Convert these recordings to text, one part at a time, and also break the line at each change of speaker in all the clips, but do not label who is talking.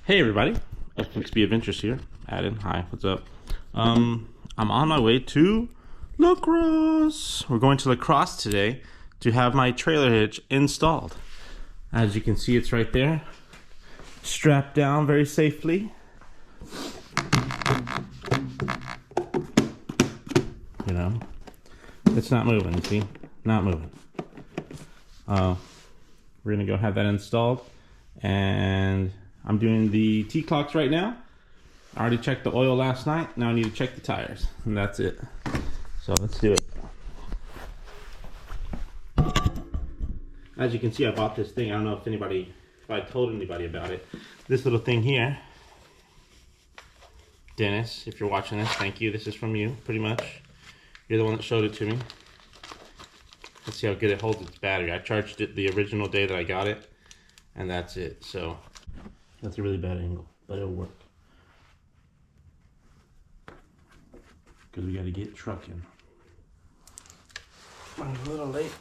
Hey everybody, FXB Adventures here. Adam, hi, what's up? I'm on my way to LaCrosse. We're going to LaCrosse today to have my trailer hitch installed. As you can see, it's right there, strapped down very safely. You know, it's not moving, you see? Not moving. We're gonna go have that installed, and I'm doing the T-clocks right now. I already checked the oil last night. Now I need to check the tires, and that's it. So let's do it. As you can see, I bought this thing. I don't know if I told anybody about it. This little thing here. Dennis, if you're watching this, thank you. This is from you, pretty much. You're the one that showed it to me. Let's see how good it holds its battery. I charged it the original day that I got it, and that's it. So that's a really bad angle, but it'll work. Because we got to get trucking. I'm a little late.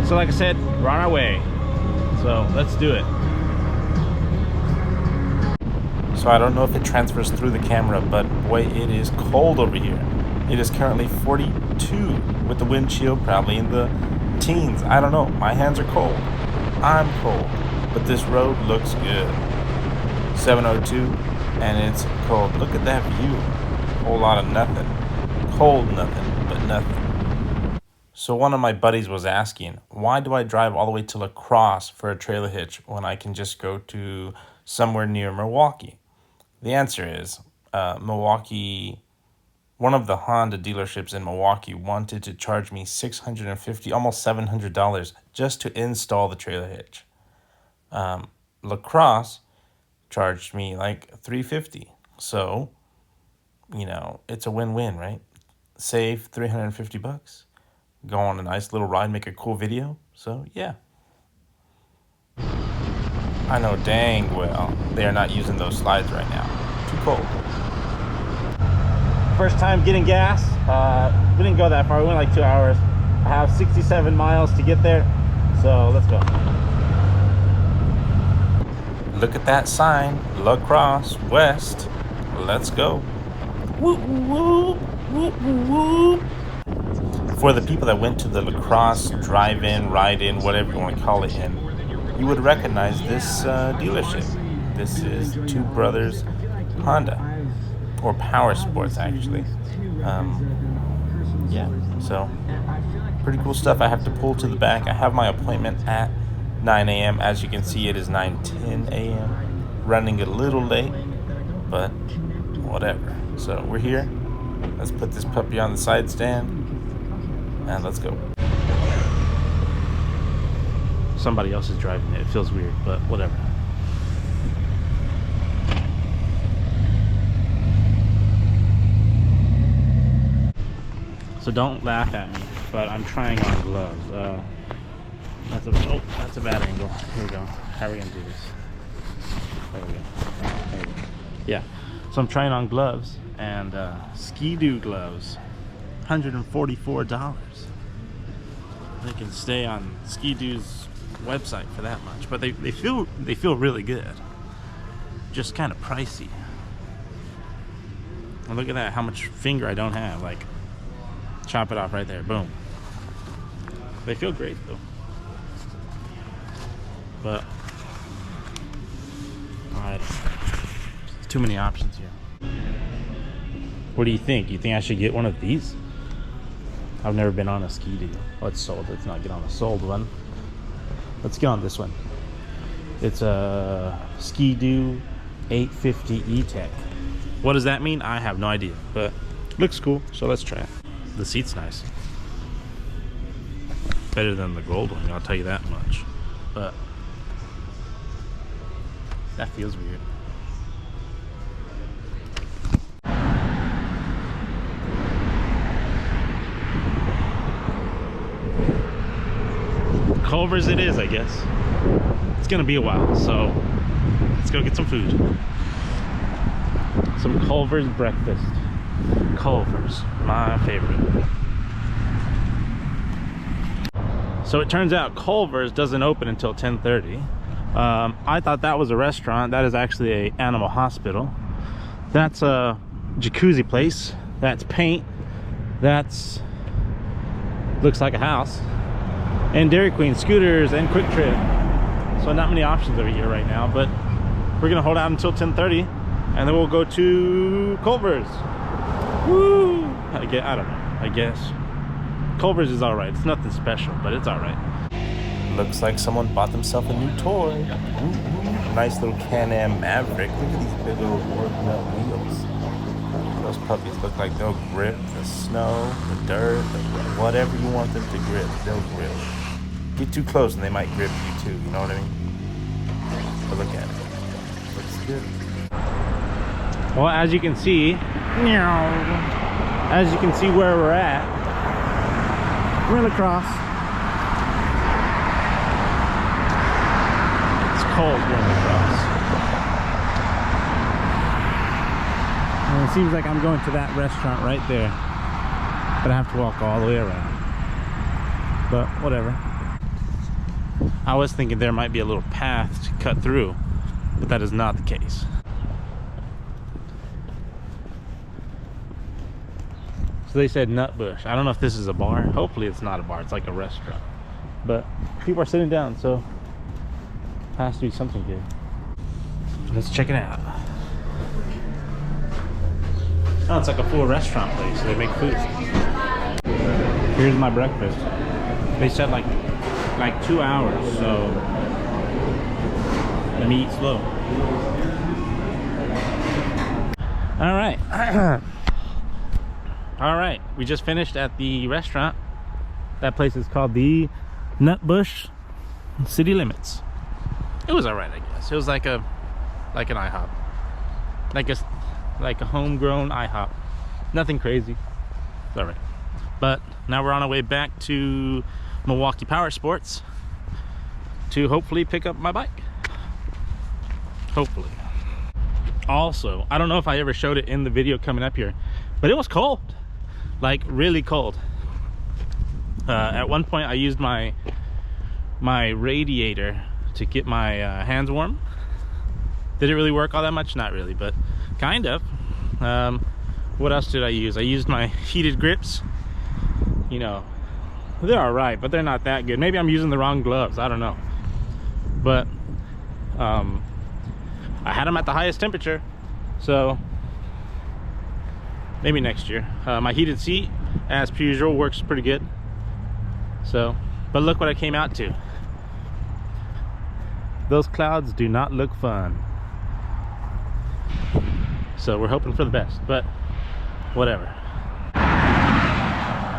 So like I said, we're on our way. So let's do it. So I don't know if it transfers through the camera, but boy, it is cold over here. It is currently 42 with the wind chill probably in the teens. I don't know. My hands are cold. I'm cold. But this road looks good. 702, and it's cold. Look at that view. A whole lot of nothing. Cold nothing, but nothing. So one of my buddies was asking, why do I drive all the way to LaCrosse for a trailer hitch when I can just go to somewhere near Milwaukee? The answer is, Milwaukee, one of the Honda dealerships in Milwaukee wanted to charge me $650, almost $700 just to install the trailer hitch. LaCrosse charged me like $350. So, you know, it's a win-win, right? Save $350. Go on a nice little ride, make a cool video. So, yeah. I know dang well they are not using those slides right now. Too cold. First time getting gas. We didn't go that far. We went like 2 hours. I have 67 miles to get there. So let's go. Look at that sign. LaCrosse West. Let's go. Whoop, whoop, whoop, whoop. For the people that went to the LaCrosse drive-in, ride-in, whatever you want to call it in, you would recognize this dealership. This is Two Brothers Honda, or Power Sports actually. Yeah, so pretty cool stuff. I have to pull to the back. I have my appointment at 9 a.m. As you can see, it is 9:10 a.m. Running a little late, but whatever. So we're here. Let's put this puppy on the side stand, and let's go. Somebody else is driving it. It feels weird, but whatever. So don't laugh at me, but I'm trying on gloves. That's a bad angle. Here we go. How are we gonna do this? There we go. There we go. Yeah. So I'm trying on gloves, and Ski-Doo gloves, $144. They can stay on Ski-Doo's website for that much, but they feel really good. Just kind of pricey. And look at that, how much finger I don't have. Like, chop it off right there, boom. They feel great though. But alright, too many options here. What do you think? You think I should get one of these? I've never been on a Ski-Doo. Oh, it's sold. Let's not get on a sold one. Let's get on this one. It's a Ski-Doo 850 E-Tech. What does that mean? I have no idea, but it looks cool, so let's try it. The seat's nice. Better than the Goldwing, I'll tell you that much. But that feels weird. Culver's it is, I guess. It's gonna be a while, so let's go get some food. Some Culver's breakfast. Culver's, my favorite. So it turns out Culver's doesn't open until 10:30. I thought that was a restaurant. That is actually a animal hospital. That's a jacuzzi place. That's paint. That's looks like a house. And Dairy Queen, scooters, and Quick Trip. So not many options over here right now, but we're gonna hold out until 10:30, and then we'll go to Culver's. Woo! I don't know. I guess Culver's is all right. It's nothing special, but it's all right. Looks like someone bought themselves a new toy. Ooh, nice little Can-Am Maverick. Look at these big little work-nut wheels. Those puppies look like they'll grip the snow, the dirt, whatever you want them to grip, they'll grip. Get too close and they might grip you too, you know what I mean? But look at it. Looks good. Well, as you can see where we're at, we're in LaCrosse. It's cold here in LaCrosse. And it seems like I'm going to that restaurant right there, but I have to walk all the way around. But whatever. I was thinking there might be a little path to cut through, but that is not the case. So they said Nutbush. I don't know if this is a bar. Hopefully it's not a bar. It's like a restaurant. But people are sitting down, so it has to be something good. Let's check it out. Oh, it's like a full restaurant place. They make food. Here's my breakfast. They said like 2 hours, so let me eat slow. All right. All right, we just finished at the restaurant. That place is called the Nutbush City Limits. It was all right, I guess. It was like an IHOP, like a homegrown IHOP. Nothing crazy. It's all right. But now we're on our way back to Milwaukee Power Sports to hopefully pick up my bike. Hopefully. Also, I don't know if I ever showed it in the video coming up here, but it was cold. Like really cold. At one point I used my radiator to get my hands warm. Did it really work all that much? Not really, but kind of. What else did I use? I used my heated grips. You know, they're all right, but they're not that good. Maybe I'm using the wrong gloves, I don't know. But I had them at the highest temperature, so maybe next year. My heated seat, as per usual, works pretty good. So, but look what I came out to. Those clouds do not look fun. So we're hoping for the best, but whatever.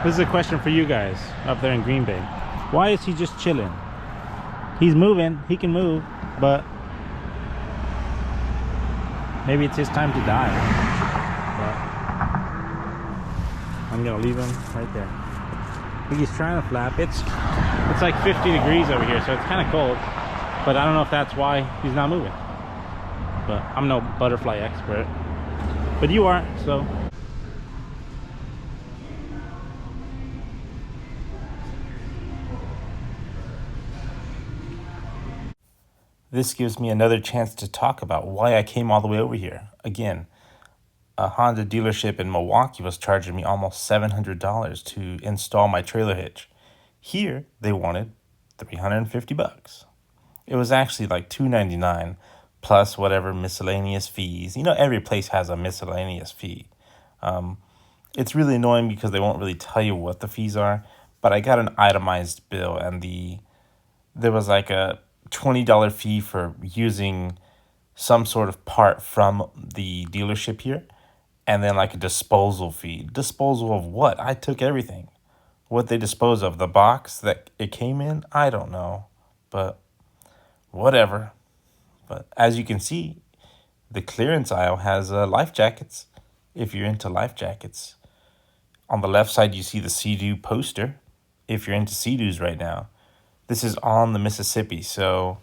This is a question for you guys up there in Green Bay. Why is he just chilling? He's moving, he can move, but maybe it's his time to die. But I'm gonna leave him right there. I think he's trying to flap. It's like 50 degrees over here, so it's kind of cold. But I don't know if that's why he's not moving. But I'm no butterfly expert. But you are, so. This gives me another chance to talk about why I came all the way over here. Again, a Honda dealership in Milwaukee was charging me almost $700 to install my trailer hitch. Here, they wanted $350. It was actually like $299 plus whatever miscellaneous fees. You know, every place has a miscellaneous fee. It's really annoying because they won't really tell you what the fees are, but I got an itemized bill, and there was like a $20 fee for using some sort of part from the dealership here, and then like a disposal fee. Disposal of what? I took everything. What they dispose of, the box that it came in, I don't know, but whatever. But as you can see, the clearance aisle has life jackets, if you're into life jackets. On the left side, you see the Sea-Doo poster, if you're into Sea-Doos right now. This is on the Mississippi, so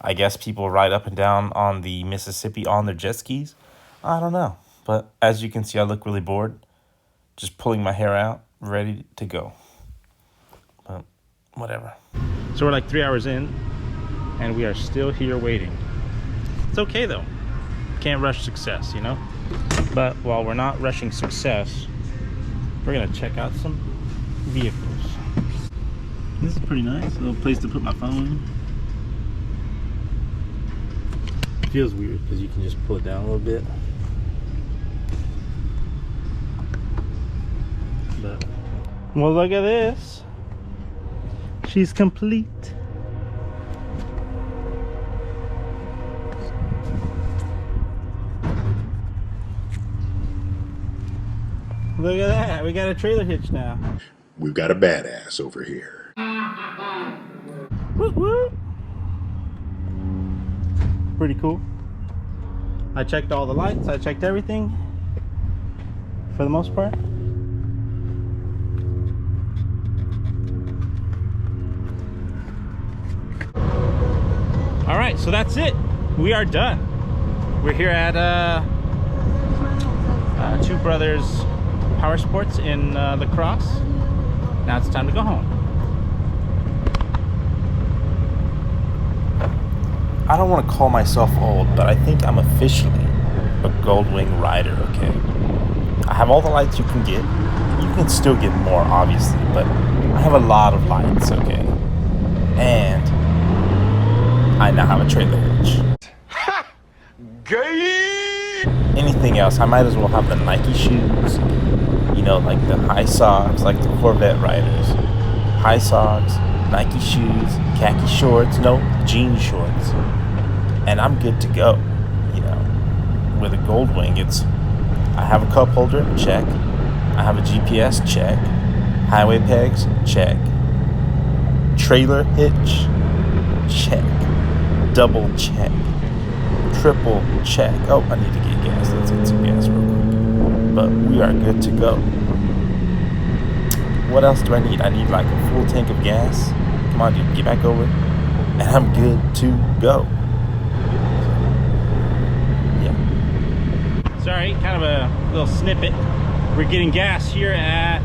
I guess people ride up and down on the Mississippi on their jet skis. I don't know. But as you can see, I look really bored. Just pulling my hair out, ready to go. But whatever. So we're like 3 hours in, and we are still here waiting. It's okay though. Can't rush success, you know? But while we're not rushing success, we're gonna check out some vehicles. This is pretty nice. A little place to put my phone. Feels weird because you can just pull it down a little bit. But, well, look at this. She's complete. Look at that. We got a trailer hitch now.
We've got a badass over here.
Woo woo. Pretty cool. I checked all the lights. I checked everything for the most part. All right, so that's it. We are done. We're here at Two Brothers Power Sports in LaCrosse. Now it's time to go home. I don't want to call myself old, but I think I'm officially a Goldwing rider, okay? I have all the lights you can get. You can still get more, obviously, but I have a lot of lights, okay? And I now have a trailer hitch.
Ha! Gay!
Anything else, I might as well have the Nike shoes. You know, like the high socks, like the Corvette riders. High socks, Nike shoes, khaki shorts, no, jean shorts. And I'm good to go. You know, with a Goldwing, I have a cup holder, check. I have a GPS, check. Highway pegs, check. Trailer hitch, check. Double check. Triple check. Oh, I need to get gas. Let's get some gas real quick. But we are good to go. What else do I need? I need like a full tank of gas. Come on, dude, get back over. And I'm good to go. Yeah. Sorry, kind of a little snippet. We're getting gas here at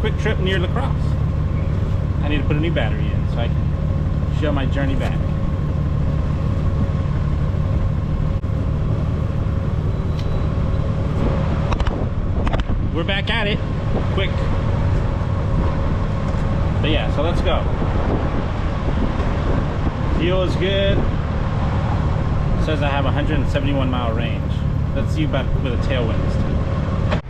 Quick Trip near LaCrosse. I need to put a new battery in so I can show my journey back. We're back at it, quick. But yeah, so let's go. Fuel is good. It says I have 171 mile range. Let's see about with a tailwind this time.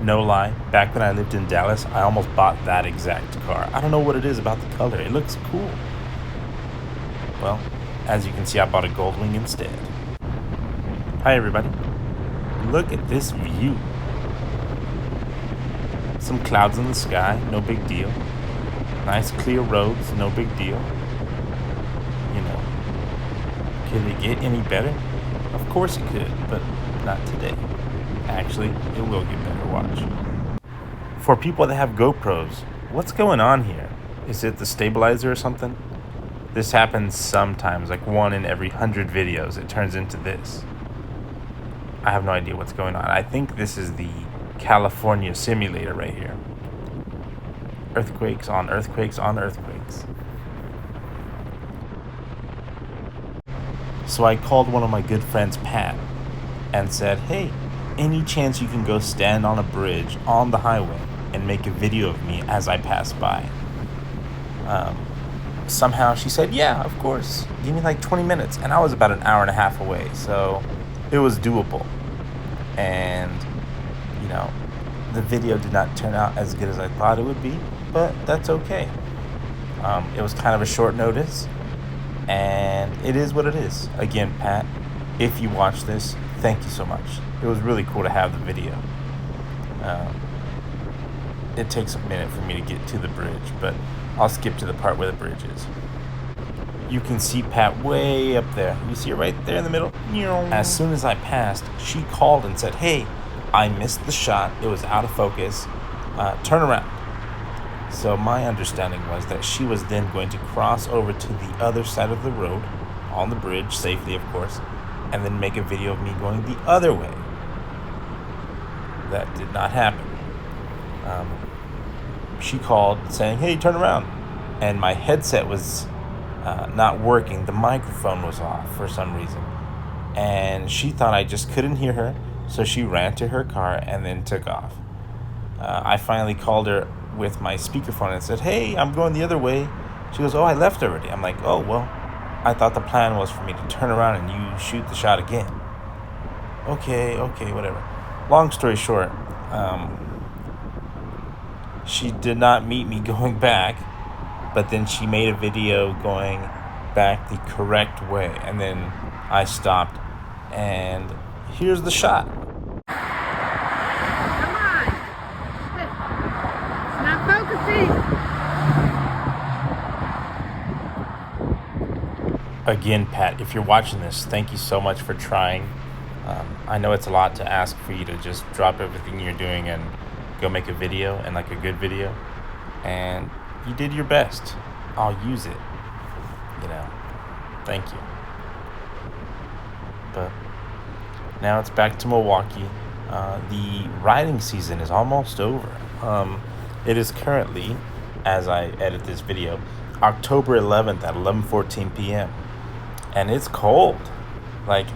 No lie, back when I lived in Dallas, I almost bought that exact car. I don't know what it is about the color. It looks cool. Well, as you can see, I bought a Goldwing instead. Hi everybody. Look at this view. Some clouds in the sky, no big deal. Nice clear roads, no big deal. You know, could it get any better? Of course it could, but not today. Actually, it will get better, watch. For people that have GoPros, what's going on here? Is it the stabilizer or something? This happens sometimes, like 1 in every 100 videos, it turns into this. I have no idea what's going on. I think this is the California simulator right here. Earthquakes on earthquakes on earthquakes. So I called one of my good friends, Pat, and said, hey, any chance you can go stand on a bridge on the highway and make a video of me as I pass by? Somehow she said, yeah, of course. Give me like 20 minutes. And I was about an hour and a half away, so it was doable. And you know, the video did not turn out as good as I thought it would be, but that's okay. It was kind of a short notice, and it is what it is. Again, Pat, if you watch this, thank you so much. It was really cool to have the video. It takes a minute for me to get to the bridge, but I'll skip to the part where the bridge is. You can see Pat way up there. You see her right there in the middle? As soon as I passed, she called and said, hey, I missed the shot. It was out of focus. Turn around. So my understanding was that she was then going to cross over to the other side of the road, on the bridge, safely of course, and then make a video of me going the other way. That did not happen. She called saying, "Hey, turn around." And my headset was not working. The microphone was off for some reason. And she thought I just couldn't hear her, so she ran to her car and then took off. I finally called her with my speakerphone and said, "Hey, I'm going the other way." She goes, "Oh, I left already." I'm like, "Oh, well, I thought the plan was for me to turn around and you shoot the shot again." Okay, whatever. Long story short, she did not meet me going back, but then she made a video going back the correct way, and then I stopped, and here's the shot.
Come on. It's not focusing.
Again, Pat, if you're watching this, thank you so much for trying. I know it's a lot to ask for you to just drop everything you're doing and go make a video, and like a good video, and you did your best. I'll use it, thank you. But now it's back to Milwaukee. The riding season is almost over. It is currently, as I edit this video, October 11th at 11:14 p.m. and it's cold. Like,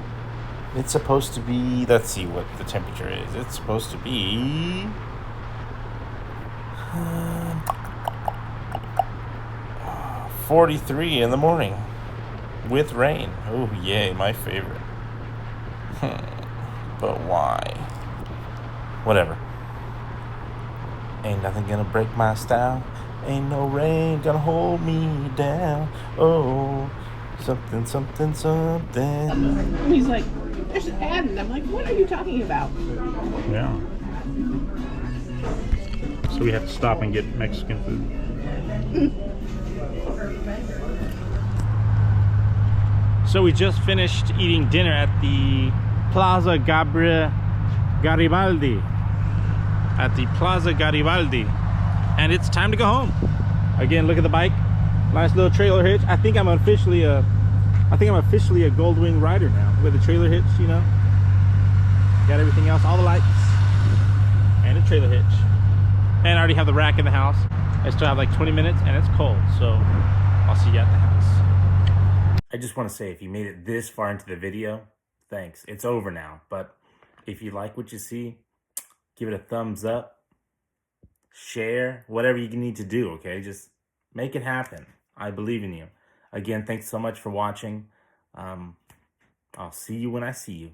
it's supposed to be, let's see what the temperature is. It's supposed to be 43 in the morning with rain. Oh, yay, my favorite. But why? Whatever. Ain't nothing gonna break my style. Ain't no rain gonna hold me down. Oh, something.
And he's like, "There's an ad." And I'm like, "What are you talking about?"
Yeah. So we have to stop and get Mexican food. So we just finished eating dinner at the Plaza Garibaldi. At the Plaza Garibaldi. And it's time to go home. Again, look at the bike. Nice little trailer hitch. I think I'm officially a Goldwing rider now with a trailer hitch, Got everything else, all the lights, and a trailer hitch. And I already have the rack in the house. I still have like 20 minutes and it's cold, so I'll see you at the house. I just want to say, if you made it this far into the video, thanks. It's over now, but if you like what you see, give it a thumbs up, share, whatever you need to do, okay? Just make it happen. I believe in you. Again, thanks so much for watching. I'll see you when I see you.